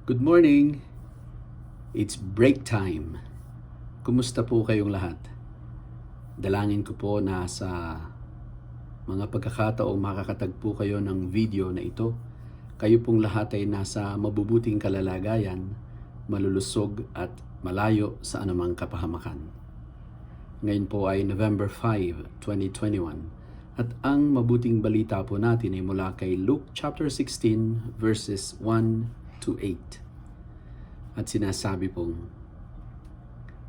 Good morning! It's break time. Kumusta po kayong lahat? Dalangin ko po na sa mga pagkakataong makakatagpo kayo ng video na ito, kayo pong lahat ay nasa mabubuting kalalagayan, malulusog at malayo sa anumang kapahamakan. Ngayon po ay November 5, 2021 at ang mabuting balita po natin ay mula kay Luke chapter 16 verses 1 to 8. At sinasabi pong,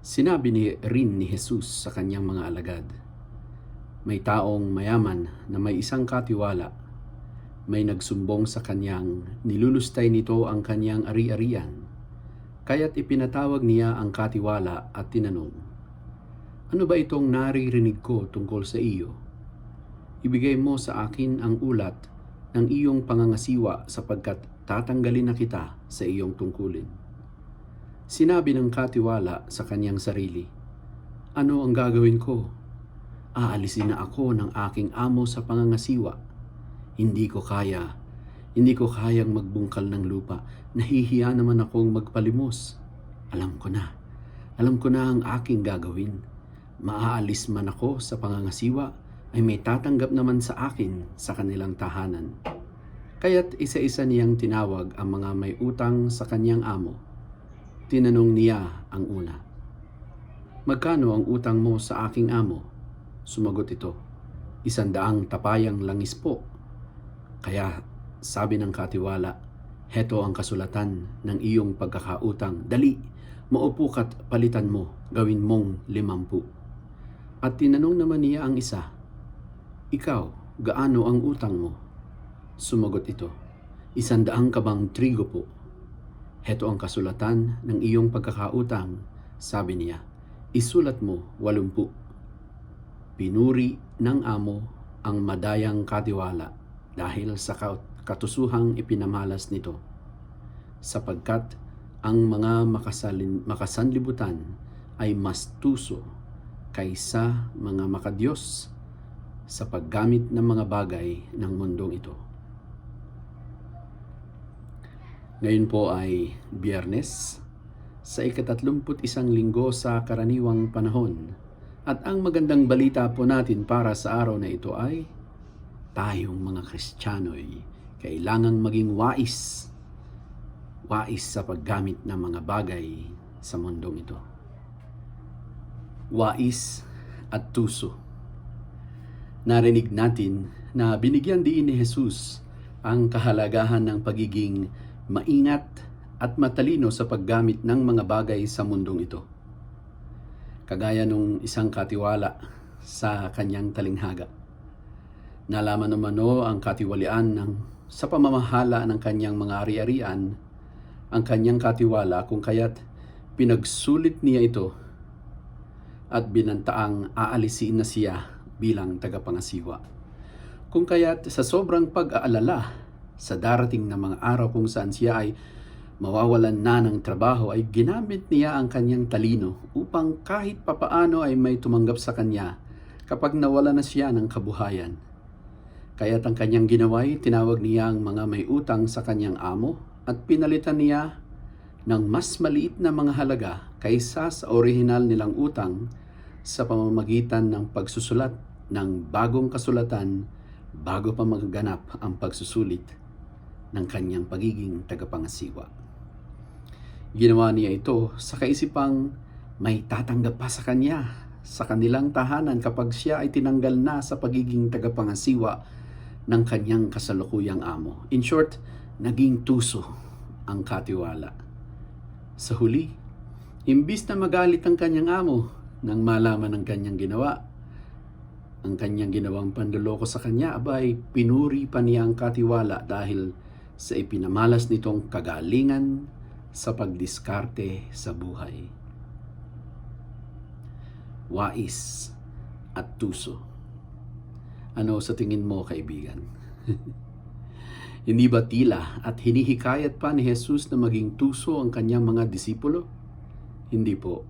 sinabi rin ni Jesus sa kanyang mga alagad, may taong mayaman na may isang katiwala, may nagsumbong sa kanyang nilulustay nito ang kanyang ari-arian, kaya't ipinatawag niya ang katiwala at tinanong, ano ba itong naririnig ko tungkol sa iyo? Ibigay mo sa akin ang ulat ng iyong pangangasiwa sapagkat tatanggalin na kita sa iyong tungkulin. Sinabi ng katiwala sa kanyang sarili, ano ang gagawin ko? Aalisin na ako ng aking amo sa pangangasiwa. Hindi ko kayang magbungkal ng lupa. Nahihiya naman akong magpalimos. Alam ko na ang aking gagawin. Maaalis man ako sa pangangasiwa, ay may tatanggap naman sa akin sa kanilang tahanan. Kaya't isa-isa niyang tinawag ang mga may utang sa kanyang amo. Tinanong niya ang una, magkano ang utang mo sa aking amo? Sumagot ito, 100 tapayang langis po. Kaya sabi ng katiwala, heto ang kasulatan ng iyong pagkakautang. Dali, maupo ka't palitan mo, gawin mong 50. At tinanong naman niya ang isa, ikaw, gaano ang utang mo? Sumagot ito, 100 kabang trigo po. Heto ang kasulatan ng iyong pagkakautang, sabi niya, isulat mo 80. Pinuri ng amo ang madayang katiwala dahil sa katusuhang ipinamalas nito, sapagkat ang mga makasanlibutan ay mas tuso kaysa mga makadiyos sa paggamit ng mga bagay ng mundong ito. Ngayon po ay Biyernes, sa ika-31 linggo sa karaniwang panahon. At ang magandang balita po natin para sa araw na ito ay, tayong mga Kristiyano'y kailangang maging wais sa paggamit ng mga bagay sa mundong ito. Wais at tuso. Narinig natin na binigyan din ni Jesus ang kahalagahan ng pagiging maingat at matalino sa paggamit ng mga bagay sa mundong ito. Kagaya nung isang katiwala sa kanyang talinghaga. Nalaman naman ang katiwalian sa pamamahala ng kanyang mga ari-arian, ang kanyang katiwala kung kaya't pinagsulit niya ito at binantaang aalisin na siya bilang tagapangasiwa. Kung kaya't sa sobrang pag-aalala sa darating na mga araw kung saan siya ay mawawalan na ng trabaho, ay ginamit niya ang kanyang talino upang kahit papaano ay may tumanggap sa kanya kapag nawala na siya ng kabuhayan. Kaya't ang kanyang ginawa ay tinawag niya ang mga may utang sa kanyang amo at pinalitan niya ng mas maliit na mga halaga kaysa sa orihinal nilang utang sa pamamagitan ng pagsusulat ng bagong kasulatan bago pa magaganap ang pagsusulit ng kanyang pagiging tagapangasiwa. Ginawa niya ito sa kaisipang may tatanggap pa sa kanya sa kanilang tahanan kapag siya ay tinanggal na sa pagiging tagapangasiwa ng kanyang kasalukuyang amo. In short, naging tuso ang katiwala. Sa huli, imbis na magalit ang kanyang amo nang malaman ang kanyang ginawa, ang kanyang ginawang panloloko sa kanya, abay pinuri pa niya ang katiwala dahil sa ipinamalas nitong kagalingan sa pagdiskarte sa buhay. Wais at tuso. Ano sa tingin mo, kaibigan? Hindi ba tila at hinihikayat pa ni Jesus na maging tuso ang kanyang mga disipulo? Hindi po.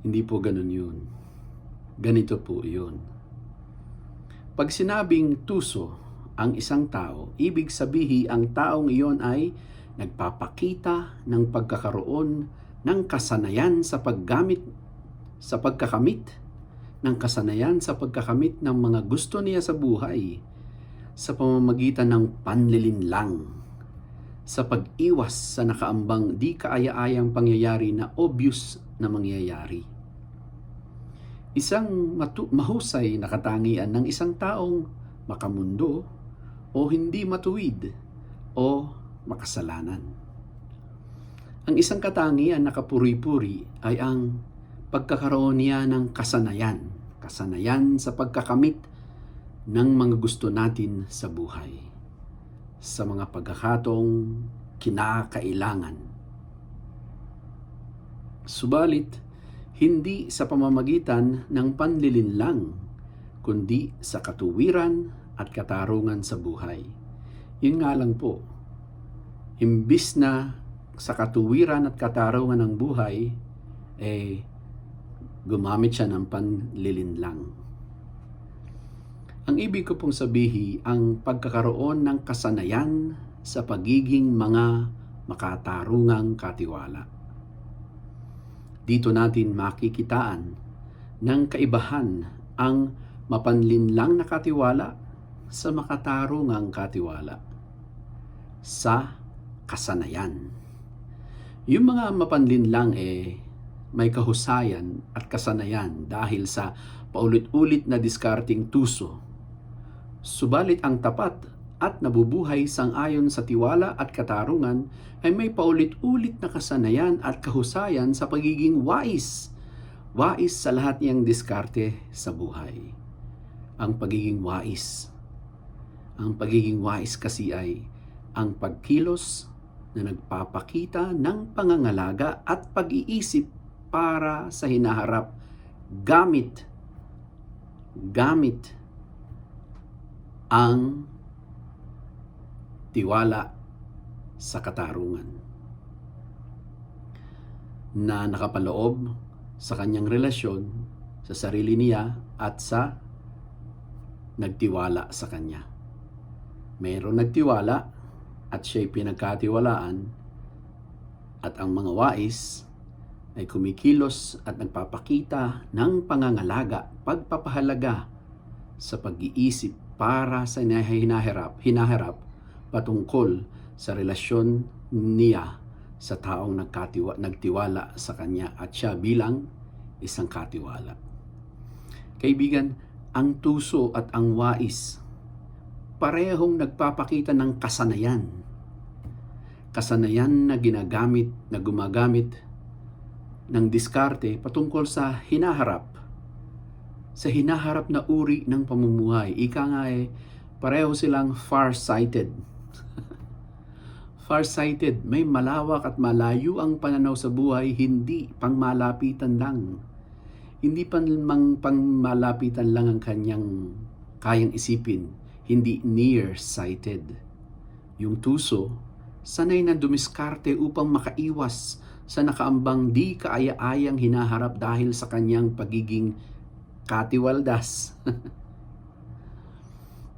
Hindi po ganun yun. Ganito po yun. Pag sinabing tuso ang isang tao, ibig sabihin ang taong iyon ay nagpapakita ng pagkakaroon ng kasanayan sa pagkamit ng kasanayan sa pagkakamit ng mga gusto niya sa buhay sa pamamagitan ng panlilinlang, sa pag-iwas sa nakaambang di kaaya-ayang pangyayari na obvious na mangyayari. Isang mahusay na katangian ng isang taong makamundo o hindi matuwid o makasalanan. Ang isang katangian na kapuri-puri ay ang pagkakaroon niya ng kasanayan sa pagkakamit ng mga gusto natin sa buhay, sa mga pagkakataong kinakailangan. Subalit, hindi sa pamamagitan ng panlilinlang, kundi sa katuwiran at katarungan sa buhay. Yun nga lang po, imbis na sa katuwiran at katarungan ng buhay, gumamit siya ng panlilinlang. Ang ibig ko pong sabihin, ang pagkakaroon ng kasanayan sa pagiging mga makatarungang katiwala. Dito natin makikitaan ng kaibahan ang mapanlinlang na katiwala sa makatarungang katiwala. Sa kasanayan. Yung mga mapanlinlang may kahusayan at kasanayan dahil sa paulit-ulit na diskarting tuso. Subalit ang tapat at nabubuhay sang-ayon sa tiwala at katarungan ay may paulit-ulit na kasanayan at kahusayan sa pagiging wais. Wais sa lahat niyang diskarte sa buhay. Ang pagiging wais. Ang pagiging wais kasi ay ang pagkilos na nagpapakita ng pangangalaga at pag-iisip para sa hinaharap gamit ang tiwala sa katarungan na nakapaloob sa kanyang relasyon sa sarili niya at sa nagtiwala sa kanya. Mayroong nagtiwala at siya'y pinagkatiwalaan at ang mga wais ay kumikilos at nagpapakita ng pangangalaga, pagpapahalaga sa pag-iisip para sa hinaharap patungkol sa relasyon niya sa taong nagtiwala sa kanya at siya bilang isang katiwala. Kaibigan, ang tuso at ang wais parehong nagpapakita ng kasanayan. Kasanayan na gumagamit ng diskarte patungkol sa hinaharap na uri ng pamumuhay. Ika nga pareho silang far-sighted. Far-sighted, may malawak at malayo ang pananaw sa buhay, hindi pangmalapitan lang. Hindi pangmalapitan lang ang kanyang kayang isipin, hindi near-sighted. Yung tuso, sanay na dumiskarte upang makaiwas sa nakaambang di kaaya-ayang hinaharap dahil sa kanyang pagiging katiwaldas.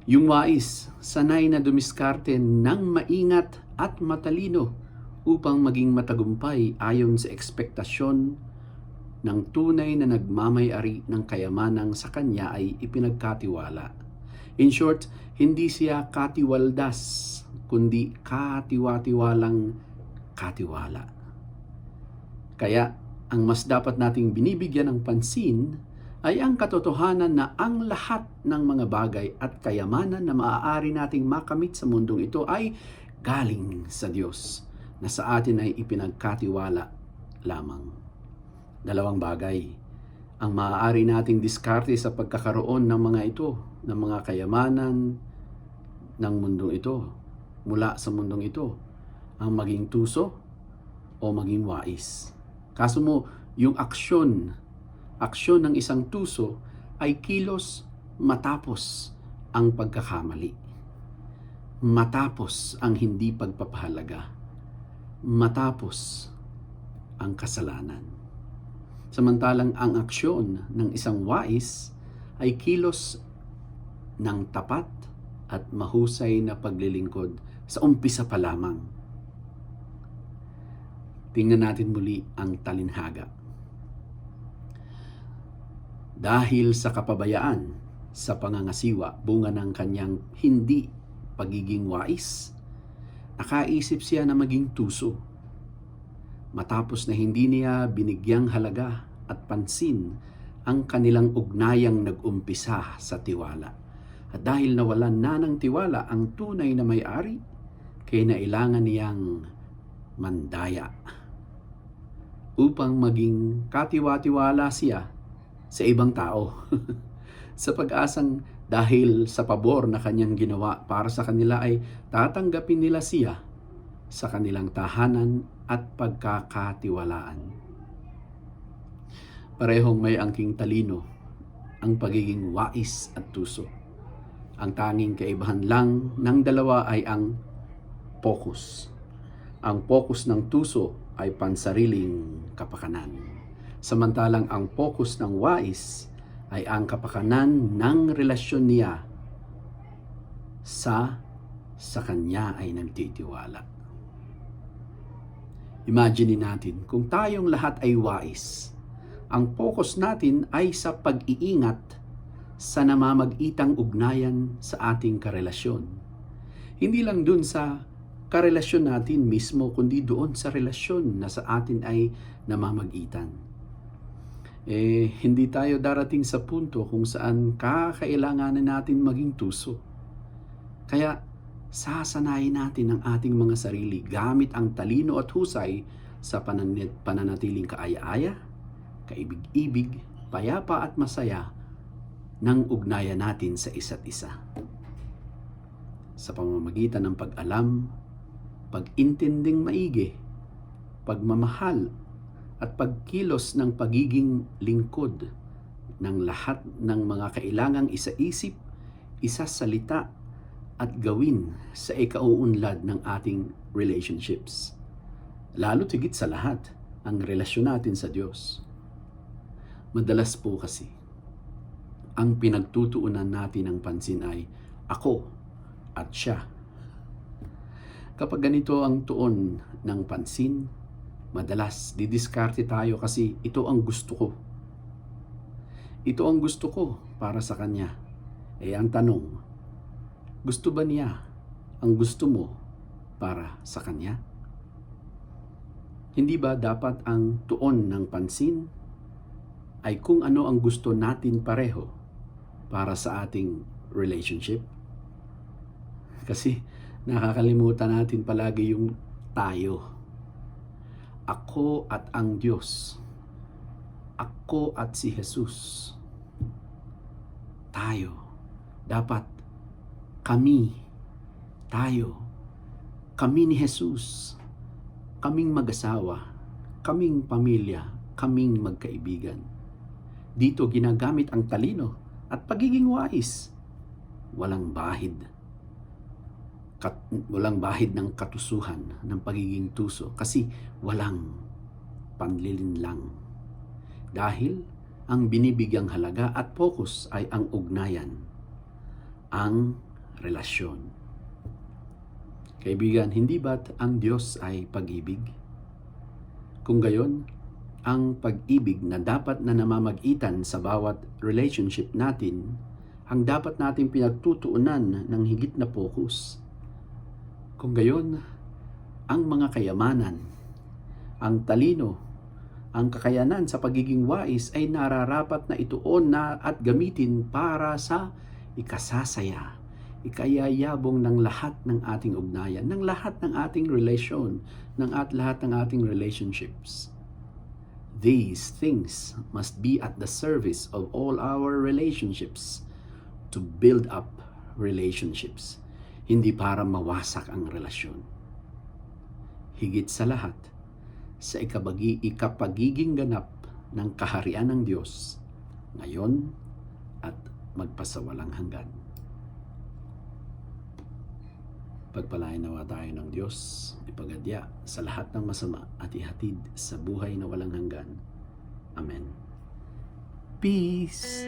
Yung wais, sanay na dumiskarte ng maingat at matalino upang maging matagumpay ayon sa ekspektasyon ng tunay na nagmamay-ari ng kayamanang sa kanya ay ipinagkatiwala. In short, hindi siya katiwaldas, kundi katiwa-tiwalang katiwala. Kaya, ang mas dapat nating binibigyan ng pansin ay ang katotohanan na ang lahat ng mga bagay at kayamanan na maaari nating makamit sa mundong ito ay galing sa Diyos na sa atin ay ipinagkatiwala lamang. Dalawang bagay ang maaari nating diskarte sa pagkakaroon ng mga ito, ng mga kayamanan ng mundong ito, mula sa mundong ito, ang maging tuso o maging wais. Kaso mo, yung aksyon ng isang tuso ay kilos matapos ang pagkakamali, matapos ang hindi pagpapahalaga, matapos ang kasalanan. Samantalang ang aksyon ng isang wais ay kilos ng tapat at mahusay na paglilingkod sa umpisa pa lamang. Tingnan natin muli ang talinhaga. Dahil sa kapabayaan sa pangangasiwa, bunga ng kanyang hindi pagiging wais, nakaisip siya na maging tuso. Matapos na hindi niya binigyang halaga at pansin ang kanilang ugnayang nag-umpisa sa tiwala. At dahil nawalan na ng tiwala ang tunay na may-ari, kinailangan niyang mandaya upang maging katiwa-tiwala siya sa ibang tao. Sa pag-asang dahil sa pabor na kanyang ginawa para sa kanila ay tatanggapin nila siya sa kanilang tahanan at pagkakatiwalaan. Parehong may angking talino ang pagiging wais at tuso. Ang tanging kaibahan lang ng dalawa ay ang focus. Ang focus ng tuso ay pansariling kapakanan. Samantalang ang focus ng wais ay ang kapakanan ng relasyon niya sa kanya ay nagtitiwala. Imagine natin kung tayong lahat ay wais, ang focus natin ay sa pag-iingat sa namamag-itang ugnayan sa ating karelasyon. Hindi lang dun sa karelasyon natin mismo, kundi doon sa relasyon na sa atin ay namamag-itan. Hindi tayo darating sa punto kung saan kakailanganan natin maging tuso. Kaya sasanayin natin ang ating mga sarili gamit ang talino at husay sa pananatiling kaaya-aya, kaibig-ibig, payapa at masaya ng ugnayan natin sa isa't isa. Sa pamamagitan ng pag-alam, pag-intinding maigi, pagmamahal, at pagkilos ng pagiging lingkod ng lahat ng mga kailangang isaisip, isasalita at gawin sa ikauunlad ng ating relationships. Lalo tigit sa lahat, ang relasyon natin sa Diyos. Madalas po kasi, ang pinagtutuunan natin ng pansin ay ako at siya. Kapag ganito ang tuon ng pansin, madalas didiskarte tayo kasi ito ang gusto ko. Ito ang gusto ko para sa kanya. Ang tanong, gusto ba niya ang gusto mo para sa kanya? Hindi ba dapat ang tuon ng pansin ay kung ano ang gusto natin pareho para sa ating relationship? Kasi nakakalimutan natin palagi yung tayo. Ako at ang Diyos. Ako at si Jesus. Tayo. Dapat kami. Tayo. Kami ni Jesus. Kaming mag-asawa. Kaming pamilya. Kaming magkaibigan. Dito ginagamit ang talino at pagiging wais. Walang bahid. Walang bahid ng katusuhan, ng pagiging tuso, kasi walang panlilinlang. Dahil ang binibigyang halaga at focus ay ang ugnayan, ang relasyon. Kaibigan, hindi ba't ang Diyos ay pag-ibig? Kung gayon, ang pag-ibig na dapat na namamagitan sa bawat relationship natin, ang dapat natin pinagtutuunan ng higit na focus. Kung gayon, ang mga kayamanan, ang talino Ang kakayanan sa pagiging wais ay nararapat na ituon na at gamitin para sa ikasasaya, ikayayabong ng lahat ng ating ugnayan, ng lahat ng ating relasyon, lahat ng ating relationships. These things must be at the service of all our relationships to build up relationships, hindi para mawasak ang relasyon. Higit sa lahat, sa ikapagiging ganap ng kaharian ng Diyos, ngayon at magpasawalang hanggan. Pagpalain nawa tayo ng Diyos, ipagadya sa lahat ng masama at ihatid sa buhay na walang hanggan. Amen. Peace.